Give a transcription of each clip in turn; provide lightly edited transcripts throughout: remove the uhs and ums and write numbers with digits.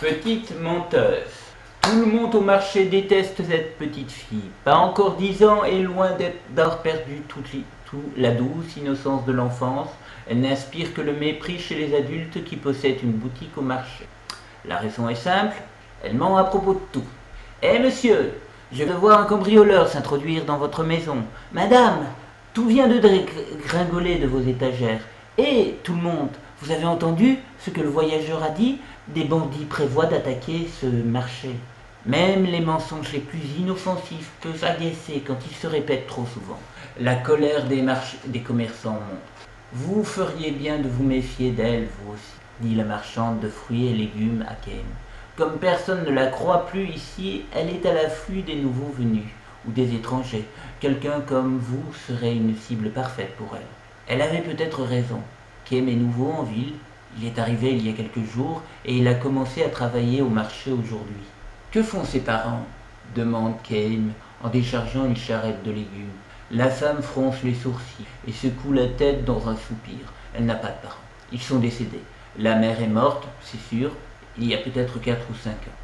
Petite menteuse. Tout le monde au marché déteste cette petite fille. Pas encore 10 ans et loin d'avoir perdu toute la douce innocence de l'enfance, elle n'inspire que le mépris chez les adultes qui possèdent une boutique au marché. La raison est simple, elle ment à propos de tout. Eh monsieur, je vais voir un cambrioleur s'introduire dans votre maison. Madame, tout vient de gringoler de vos étagères. Et tout le monde, vous avez entendu ce que le voyageur a dit? Des bandits prévoient d'attaquer ce marché. Même les mensonges les plus inoffensifs peuvent agacer quand ils se répètent trop souvent. La colère des commerçants monte. Vous feriez bien de vous méfier d'elle, vous aussi, dit la marchande de fruits et légumes à Ken. Comme personne ne la croit plus ici, elle est à l'affût des nouveaux venus ou des étrangers. Quelqu'un comme vous serait une cible parfaite pour elle. Elle avait peut-être raison. Kem est nouveau en ville, il est arrivé il y a quelques jours et il a commencé à travailler au marché aujourd'hui. Que font ses parents? Demande Kem en déchargeant une charrette de légumes. La femme fronce les sourcils et secoue la tête dans un soupir. Elle n'a pas de parents. Ils sont décédés. La mère est morte, c'est sûr, il y a peut-être 4 ou 5 ans.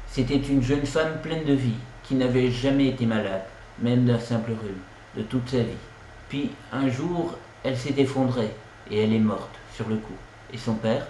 C'était une jeune femme pleine de vie, qui n'avait jamais été malade, même d'un simple rhume, de toute sa vie. Puis, un jour, elle s'est effondrée, et elle est morte, sur le coup. Et son père?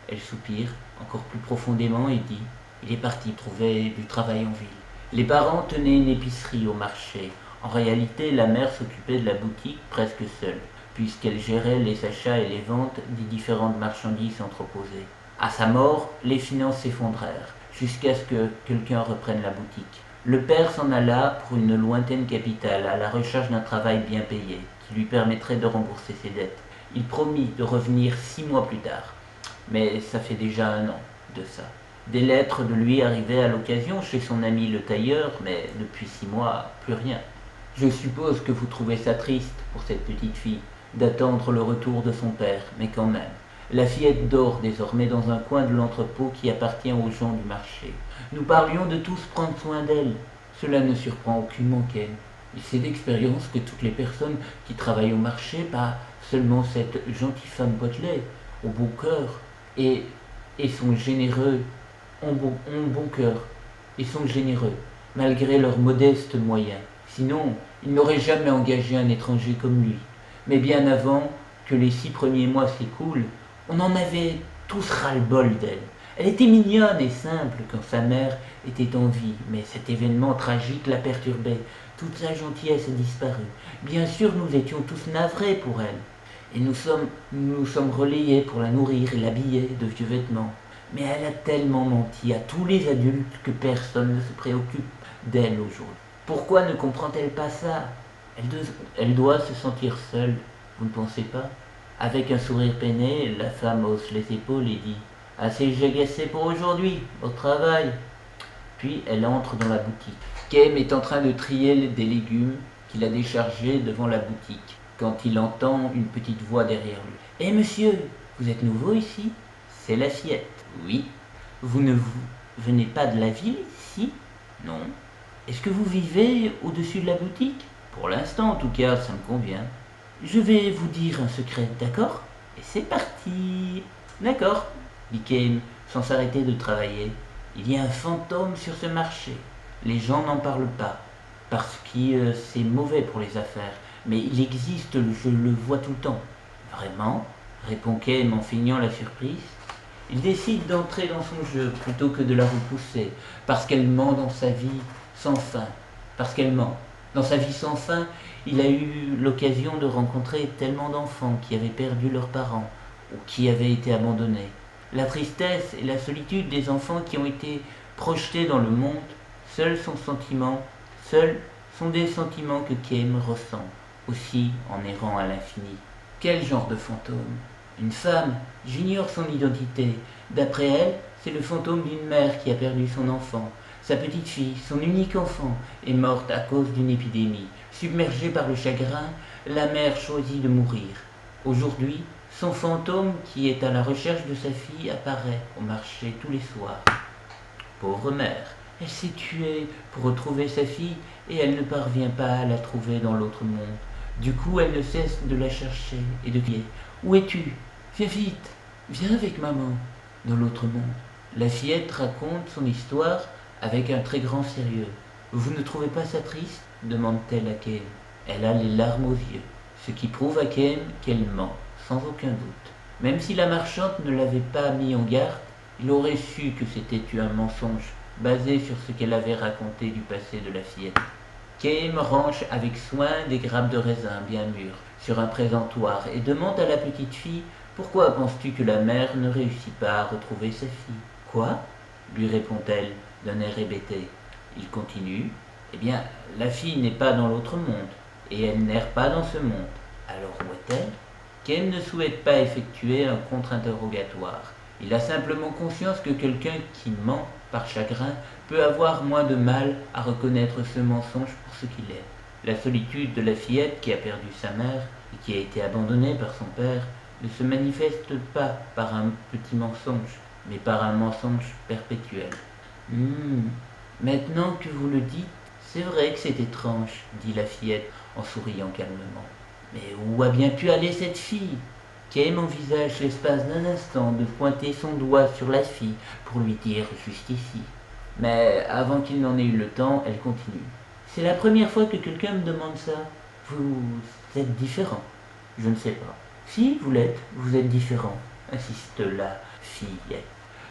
Elle soupire, encore plus profondément, et dit, il est parti trouver du travail en ville. Les parents tenaient une épicerie au marché. En réalité, la mère s'occupait de la boutique presque seule, puisqu'elle gérait les achats et les ventes des différentes marchandises entreposées. À sa mort, les finances s'effondrèrent, jusqu'à ce que quelqu'un reprenne la boutique. Le père s'en alla pour une lointaine capitale, à la recherche d'un travail bien payé, qui lui permettrait de rembourser ses dettes. Il promit de revenir 6 mois plus tard. Mais ça fait déjà 1 an de ça. Des lettres de lui arrivaient à l'occasion chez son ami le tailleur, mais depuis 6 mois, plus rien. Je suppose que vous trouvez ça triste pour cette petite fille, d'attendre le retour de son père, mais quand même. La fillette dort désormais dans un coin de l'entrepôt qui appartient aux gens du marché. Nous parlions de tous prendre soin d'elle. Cela ne surprend aucunement Ken. Il sait d'expérience que toutes les personnes qui travaillent au marché, pas seulement cette gentille femme potelée, au bon cœur, et sont généreux, ont bon cœur, et sont généreux, malgré leurs modestes moyens. Sinon, ils n'auraient jamais engagé un étranger comme lui. Mais bien avant que les 6 premiers mois s'écoulent, on en avait tous ras-le-bol d'elle. Elle était mignonne et simple quand sa mère était en vie, mais cet événement tragique la perturbait. Toute sa gentillesse a disparu. Bien sûr, nous étions tous navrés pour elle, et nous sommes relayés pour la nourrir et l'habiller de vieux vêtements. Mais elle a tellement menti à tous les adultes que personne ne se préoccupe d'elle aujourd'hui. Pourquoi ne comprend-elle pas ça? Elle doit se sentir seule, vous ne pensez pas? Avec un sourire peiné, la femme hausse les épaules et dit « Assez jagassé pour aujourd'hui, au travail !» Puis elle entre dans la boutique. Kem est en train de trier des légumes qu'il a déchargés devant la boutique, quand il entend une petite voix derrière lui. « Eh monsieur, vous êtes nouveau ici ?» C'est l'assiette. « Oui. »« Vous ne venez pas de la ville, ici ?»« Non. »« Est-ce que vous vivez au-dessus de la boutique ?»« Pour l'instant, en tout cas, ça me convient. » Je vais vous dire un secret, d'accord? Et c'est parti. D'accord, dit Kane, sans s'arrêter de travailler. Il y a un fantôme sur ce marché. Les gens n'en parlent pas, parce que c'est mauvais pour les affaires. Mais il existe, je le vois tout le temps. Vraiment? Répond Kane en feignant la surprise. Il décide d'entrer dans son jeu plutôt que de la repousser, parce qu'elle ment dans sa vie sans fin. Parce qu'elle ment. Dans sa vie sans fin, il a eu l'occasion de rencontrer tellement d'enfants qui avaient perdu leurs parents ou qui avaient été abandonnés. La tristesse et la solitude des enfants qui ont été projetés dans le monde, seuls sont des sentiments que Kem ressent, aussi en errant à l'infini. Quel genre de fantôme? Une femme, j'ignore son identité. D'après elle, c'est le fantôme d'une mère qui a perdu son enfant. Sa petite fille, son unique enfant, est morte à cause d'une épidémie. Submergée par le chagrin, la mère choisit de mourir. Aujourd'hui, son fantôme, qui est à la recherche de sa fille, apparaît au marché tous les soirs. Pauvre mère, elle s'est tuée pour retrouver sa fille et elle ne parvient pas à la trouver dans l'autre monde. Du coup, elle ne cesse de la chercher et de crier. « Où es-tu? Viens vite, viens avec maman. » Dans l'autre monde, La fillette raconte son histoire avec un très grand sérieux. Vous ne trouvez pas ça triste demande-t-elle à Kem. Elle a les larmes aux yeux, ce qui prouve à Kem qu'elle ment, sans aucun doute. Même si la marchande ne l'avait pas mis en garde, il aurait su que c'était un mensonge basé sur ce qu'elle avait raconté du passé de la fillette. Kem range avec soin des grappes de raisin bien mûres sur un présentoir et demande à la petite fille pourquoi penses-tu que la mère ne réussit pas à retrouver sa fille? Quoi? Lui répond-elle d'un air hébété. Il continue. Eh bien, la fille n'est pas dans l'autre monde, et elle n'erre pas dans ce monde. Alors où est-elle? Kem ne souhaite pas effectuer un contre-interrogatoire. Il a simplement conscience que quelqu'un qui ment par chagrin peut avoir moins de mal à reconnaître ce mensonge pour ce qu'il est. La solitude de la fillette qui a perdu sa mère et qui a été abandonnée par son père ne se manifeste pas par un petit mensonge, mais par un mensonge perpétuel. Maintenant que vous le dites, c'est vrai que c'est étrange, dit la fillette en souriant calmement. Mais où a bien pu aller cette fille? Kem envisage l'espace d'un instant de pointer son doigt sur la fille pour lui dire juste ici. Mais avant qu'il n'en ait eu le temps, elle continue. C'est la première fois que quelqu'un me demande ça. Vous êtes différent. Je ne sais pas. Si, vous l'êtes, vous êtes différent, insiste la fillette.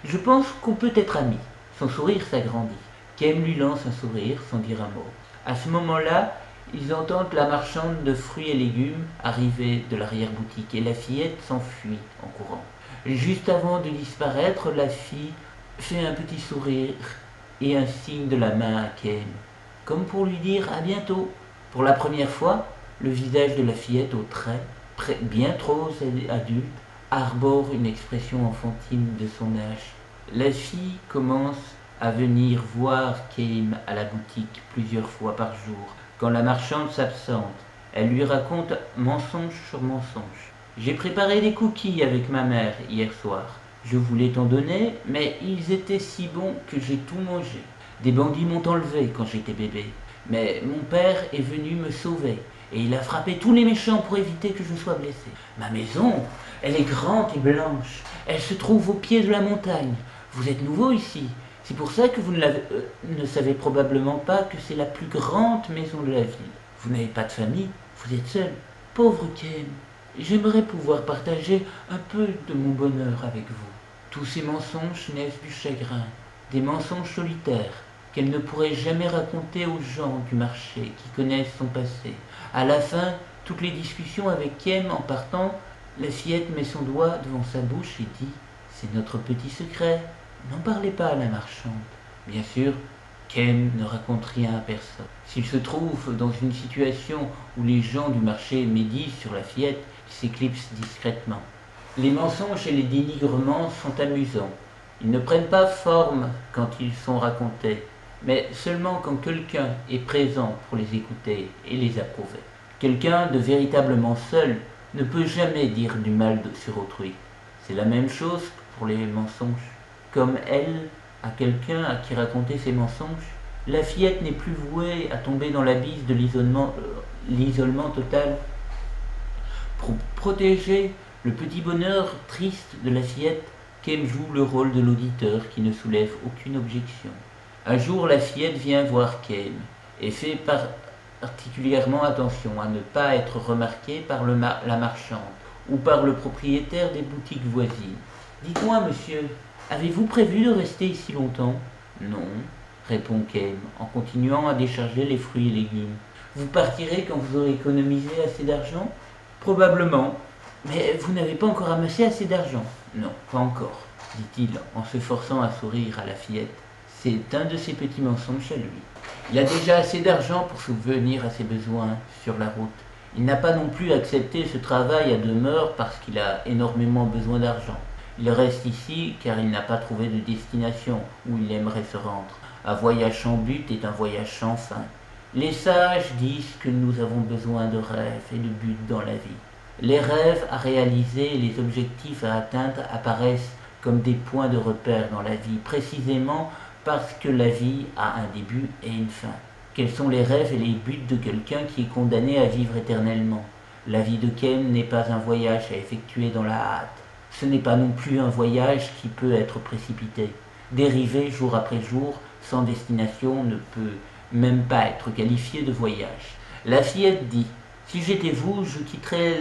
Je pense qu'on peut être amis. Son sourire s'agrandit. Kem lui lance un sourire sans dire un mot. À ce moment-là, ils entendent la marchande de fruits et légumes arriver de l'arrière-boutique et la fillette s'enfuit en courant. Juste avant de disparaître, la fille fait un petit sourire et un signe de la main à Kem, comme pour lui dire à bientôt. Pour la première fois, le visage de la fillette aux traits, bien trop adulte, arbore une expression enfantine de son âge. La fille commence à venir voir Kem à la boutique plusieurs fois par jour. Quand la marchande s'absente, elle lui raconte mensonge sur mensonge. J'ai préparé des cookies avec ma mère hier soir. Je voulais t'en donner, mais ils étaient si bons que j'ai tout mangé. Des bandits m'ont enlevé quand j'étais bébé. Mais mon père est venu me sauver et il a frappé tous les méchants pour éviter que je sois blessé. Ma maison, elle est grande et blanche. Elle se trouve au pied de la montagne. Vous êtes nouveau ici. C'est pour ça que vous ne savez probablement pas que c'est la plus grande maison de la ville. Vous n'avez pas de famille, vous êtes seul. Pauvre Kem, j'aimerais pouvoir partager un peu de mon bonheur avec vous. Tous ces mensonges naissent du chagrin, des mensonges solitaires qu'elle ne pourrait jamais raconter aux gens du marché qui connaissent son passé. À la fin, toutes les discussions avec Kem en partant, la fillette met son doigt devant sa bouche et dit « C'est notre petit secret. N'en parlez pas à la marchande. » Bien sûr, Kem ne raconte rien à personne. S'il se trouve dans une situation où les gens du marché médisent sur la fillette, il s'éclipse discrètement. Les mensonges et les dénigrements sont amusants. Ils ne prennent pas forme quand ils sont racontés, mais seulement quand quelqu'un est présent pour les écouter et les approuver. Quelqu'un de véritablement seul ne peut jamais dire du mal sur autrui. C'est la même chose pour les mensonges. Comme elle, à quelqu'un à qui raconter ses mensonges, la fillette n'est plus vouée à tomber dans l'abysse de l'isolement total. Pour protéger le petit bonheur triste de la fillette, Kem joue le rôle de l'auditeur qui ne soulève aucune objection. Un jour, la fillette vient voir Kem et fait particulièrement attention à ne pas être remarquée par la marchande ou par le propriétaire des boutiques voisines. « Dites-moi, monsieur, avez-vous prévu de rester ici longtemps ?»« Non, répond Kem en continuant à décharger les fruits et légumes. Vous partirez quand vous aurez économisé assez d'argent ? Probablement. Mais vous n'avez pas encore amassé assez d'argent ? Non, pas encore, dit-il en se forçant à sourire à la fillette. C'est un de ses petits mensonges à lui. Il a déjà assez d'argent pour subvenir à ses besoins sur la route. Il n'a pas non plus accepté ce travail à demeure parce qu'il a énormément besoin d'argent. Il reste ici car il n'a pas trouvé de destination où il aimerait se rendre. Un voyage sans but est un voyage sans fin. Les sages disent que nous avons besoin de rêves et de buts dans la vie. Les rêves à réaliser et les objectifs à atteindre apparaissent comme des points de repère dans la vie, précisément parce que la vie a un début et une fin. Quels sont les rêves et les buts de quelqu'un qui est condamné à vivre éternellement? La vie de Kem n'est pas un voyage à effectuer dans la hâte. Ce n'est pas non plus un voyage qui peut être précipité. dérivé jour après jour, sans destination, ne peut même pas être qualifié de voyage. La fillette dit: si j'étais vous, je quitterais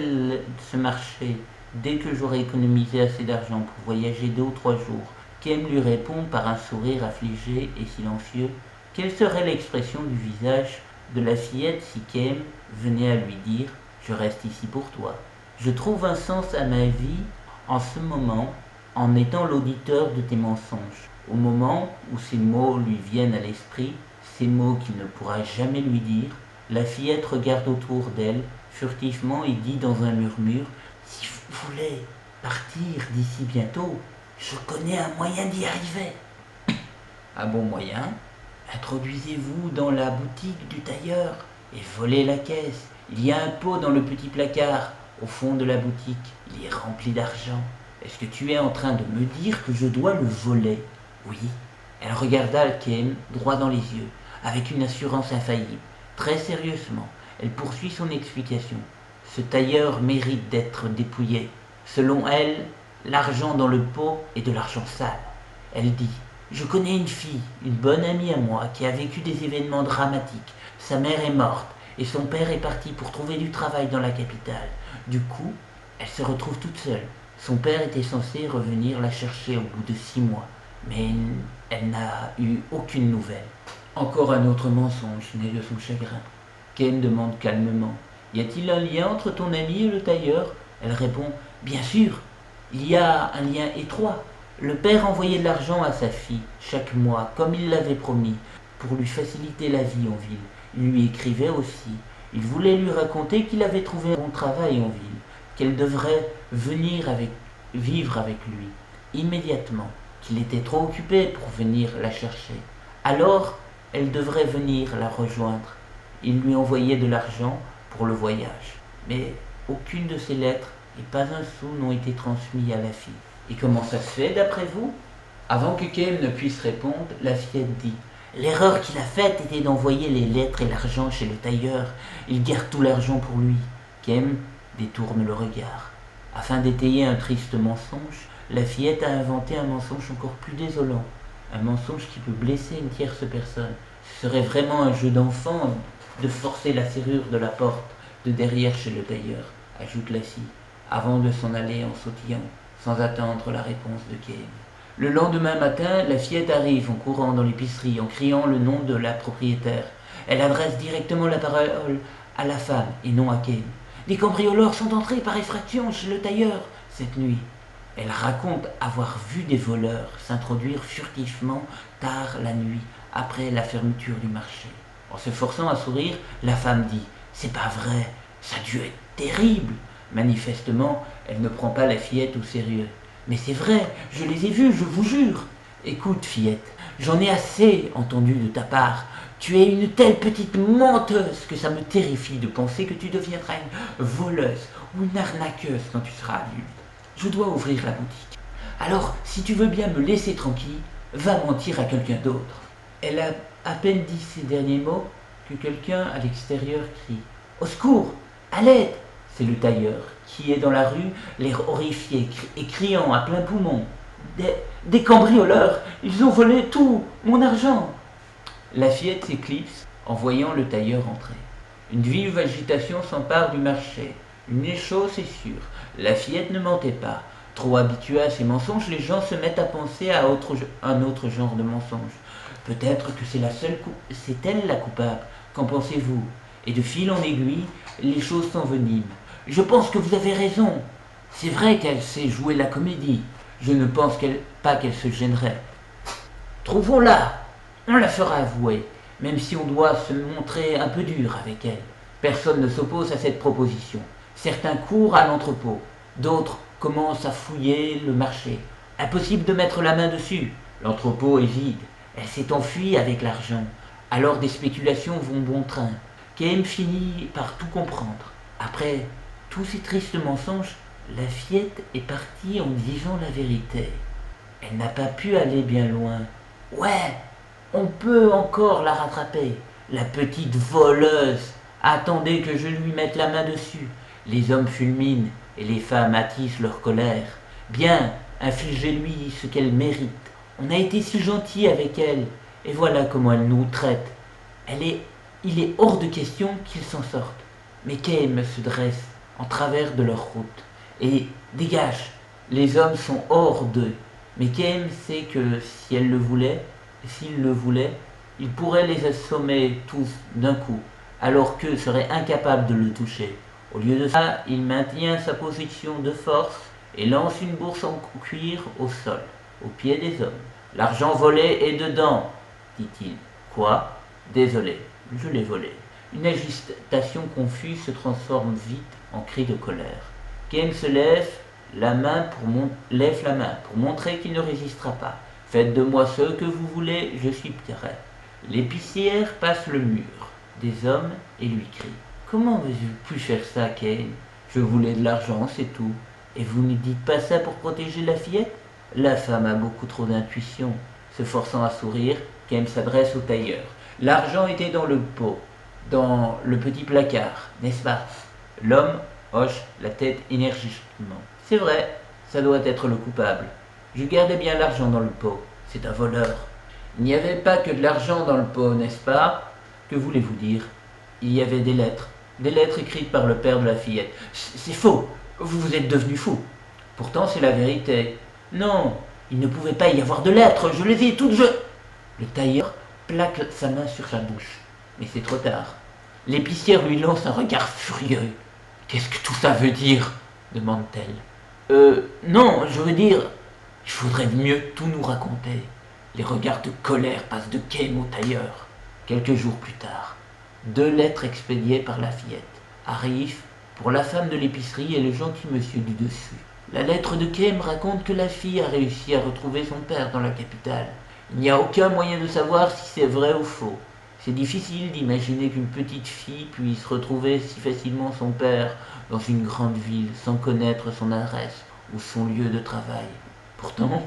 ce marché dès que j'aurai économisé assez d'argent pour voyager 2 ou 3 jours. Kem lui répond par un sourire affligé et silencieux. Quelle serait l'expression du visage de la fillette si Kem venait à lui dire: je reste ici pour toi? Je trouve un sens à ma vie en ce moment, en étant l'auditeur de tes mensonges. Au moment où ces mots lui viennent à l'esprit, ces mots qu'il ne pourra jamais lui dire, la fillette regarde autour d'elle furtivement et dit dans un murmure: si vous voulez partir d'ici bientôt, je connais un moyen d'y arriver. Un bon moyen? Introduisez-vous dans la boutique du tailleur et volez la caisse. Il y a un pot dans le petit placard au fond de la boutique. Il est rempli d'argent. Est-ce que tu es en train de me dire que je dois le voler? Oui. Elle regarda Kem droit dans les yeux, avec une assurance infaillible. Très sérieusement, elle poursuit son explication. Ce tailleur mérite d'être dépouillé. Selon elle, l'argent dans le pot est de l'argent sale. Elle dit: je connais une fille, une bonne amie à moi, qui a vécu des événements dramatiques. Sa mère est morte et son père est parti pour trouver du travail dans la capitale. Du coup, elle se retrouve toute seule. Son père était censé revenir la chercher au bout de 6 mois, mais elle n'a eu aucune nouvelle. Encore un autre mensonge né de son chagrin. Ken demande calmement: y a-t-il un lien entre ton ami et le tailleur? Elle répond: bien sûr, il y a un lien étroit. Le père envoyait de l'argent à sa fille chaque mois, comme il l'avait promis, pour lui faciliter la vie en ville. Il lui écrivait aussi. Il voulait lui raconter qu'il avait trouvé un bon travail en ville, qu'elle devrait vivre avec lui immédiatement, qu'il était trop occupé pour venir la chercher. Alors, elle devrait venir la rejoindre. Il lui envoyait de l'argent pour le voyage. Mais aucune de ces lettres et pas un sou n'ont été transmis à la fille. Et comment ça se fait d'après vous? Avant que Kem ne puisse répondre, la fillette dit: l'erreur qu'il a faite était d'envoyer les lettres et l'argent chez le tailleur. Il garde tout l'argent pour lui. Kem détourne le regard. Afin d'étayer un triste mensonge, la fillette a inventé un mensonge encore plus désolant. Un mensonge qui peut blesser une tierce personne. Ce serait vraiment un jeu d'enfant de forcer la serrure de la porte de derrière chez le tailleur, ajoute la fille, avant de s'en aller en sautillant, sans attendre la réponse de Kem. Le lendemain matin, la fillette arrive en courant dans l'épicerie, en criant le nom de la propriétaire. Elle adresse directement la parole à la femme et non à Kem. Des cambrioleurs sont entrés par effraction chez le tailleur cette nuit. Elle raconte avoir vu des voleurs s'introduire furtivement tard la nuit, après la fermeture du marché. En se forçant à sourire, la femme dit: c'est pas vrai, ça a dû être terrible. Manifestement, elle ne prend pas la fillette au sérieux. Mais c'est vrai, je les ai vus, je vous jure. Écoute, fillette, j'en ai assez entendu de ta part. Tu es une telle petite menteuse que ça me terrifie de penser que tu deviendras une voleuse ou une arnaqueuse quand tu seras adulte. Je dois ouvrir la boutique. Alors, si tu veux bien me laisser tranquille, va mentir à quelqu'un d'autre. Elle a à peine dit ces derniers mots que quelqu'un à l'extérieur crie: au secours, à l'aide! C'est le tailleur qui est dans la rue, l'air horrifié et criant à plein poumon: des cambrioleurs, ils ont volé tout, mon argent! La fillette s'éclipse en voyant le tailleur entrer. Une vive agitation s'empare du marché. Une chose est sûre, la fillette ne mentait pas. Trop habituée à ces mensonges, les gens se mettent à penser à un autre genre de mensonge. Peut-être que c'est elle la coupable. Qu'en pensez-vous? Et de fil en aiguille, les choses s'enveniment. Je pense que vous avez raison. C'est vrai qu'elle sait jouer la comédie. Je ne pense pas qu'elle se gênerait. Trouvons-la. On la fera avouer, même si on doit se montrer un peu dur avec elle. Personne ne s'oppose à cette proposition. Certains courent à l'entrepôt. D'autres commencent à fouiller le marché. Impossible de mettre la main dessus. L'entrepôt est vide. Elle s'est enfuie avec l'argent. Alors des spéculations vont bon train. Kem finit par tout comprendre. Après tous ces tristes mensonges, la fillette est partie en disant la vérité. Elle n'a pas pu aller bien loin. Ouais, on peut encore la rattraper. La petite voleuse. Attendez que je lui mette la main dessus. Les hommes fulminent et les femmes attisent leur colère. Bien, infligez-lui ce qu'elle mérite. On a été si gentil avec elle, et voilà comment elle nous traite. Il est hors de question qu'ils s'en sortent. Mais Kame se dresse en travers de leur route et dégage. Les hommes sont hors d'eux. Mais Kame sait que si elle le voulait, s'il le voulait, il pourrait les assommer tous d'un coup, alors qu'eux seraient incapables de le toucher. Au lieu de ça, il maintient sa position de force et lance une bourse en cuir au sol, aux pieds des hommes. L'argent volé est dedans, dit-il. Quoi? Désolé, je l'ai volé. Une agitation confuse se transforme vite en cri de colère. Kame se lève la main pour montrer qu'il ne résistera pas. Faites de moi ce que vous voulez, je suis prêt. L'épicière passe le mur des hommes et lui crie. Comment avez-vous pu faire ça, Kane? Je voulais de l'argent, c'est tout. Et vous ne dites pas ça pour protéger la fillette? La femme a beaucoup trop d'intuition. Se forçant à sourire, Kane s'adresse au tailleur. L'argent était dans le pot, dans le petit placard, n'est-ce pas? L'homme hoche la tête énergiquement. C'est vrai, ça doit être le coupable. Je gardais bien l'argent dans le pot. C'est un voleur. Il n'y avait pas que de l'argent dans le pot, n'est-ce pas? Que voulez-vous dire? Il y avait des lettres écrites par le père de la fillette. C'est faux, vous êtes devenu fou. Pourtant, c'est la vérité. Non, il ne pouvait pas y avoir de lettres, je les ai toutes. Le tailleur plaque sa main sur sa bouche. Mais c'est trop tard. L'épicière lui lance un regard furieux. Qu'est-ce que tout ça veut dire? Demande-t-elle. Non, je veux dire, il faudrait mieux tout nous raconter. Les regards de colère passent de Kame au tailleur. Quelques jours plus tard, 2 lettres expédiées par la fillette arrivent pour la femme de l'épicerie et le gentil monsieur du dessus. La lettre de Kame raconte que la fille a réussi à retrouver son père dans la capitale. Il n'y a aucun moyen de savoir si c'est vrai ou faux. C'est difficile d'imaginer qu'une petite fille puisse retrouver si facilement son père dans une grande ville sans connaître son adresse ou son lieu de travail. Pourtant,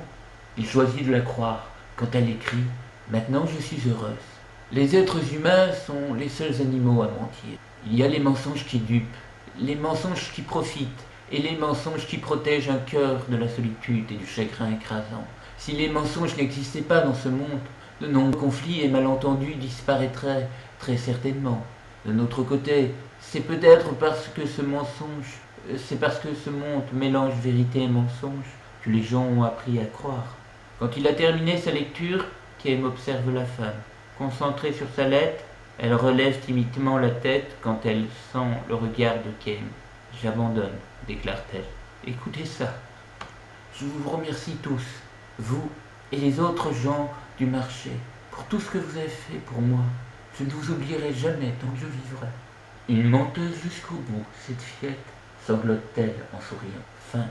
il choisit de la croire quand elle écrit « Maintenant je suis heureuse ». Les êtres humains sont les seuls animaux à mentir. Il y a les mensonges qui dupent, les mensonges qui profitent et les mensonges qui protègent un cœur de la solitude et du chagrin écrasant. Si les mensonges n'existaient pas dans ce monde, de nombreux conflits et malentendus disparaîtraient très certainement. De notre côté, c'est peut-être parce que ce monde mélange vérité et mensonge que les gens ont appris à croire. Quand il a terminé sa lecture, Kame observe la femme. Concentrée sur sa lettre, elle relève timidement la tête quand elle sent le regard de Kame. J'abandonne, déclare-t-elle. Écoutez ça. Je vous remercie tous, vous et les autres gens du marché, pour tout ce que vous avez fait pour moi. Je ne vous oublierai jamais tant que je vivrai. Une menteuse jusqu'au bout, cette fillette, sanglote-t-elle en souriant. Fin.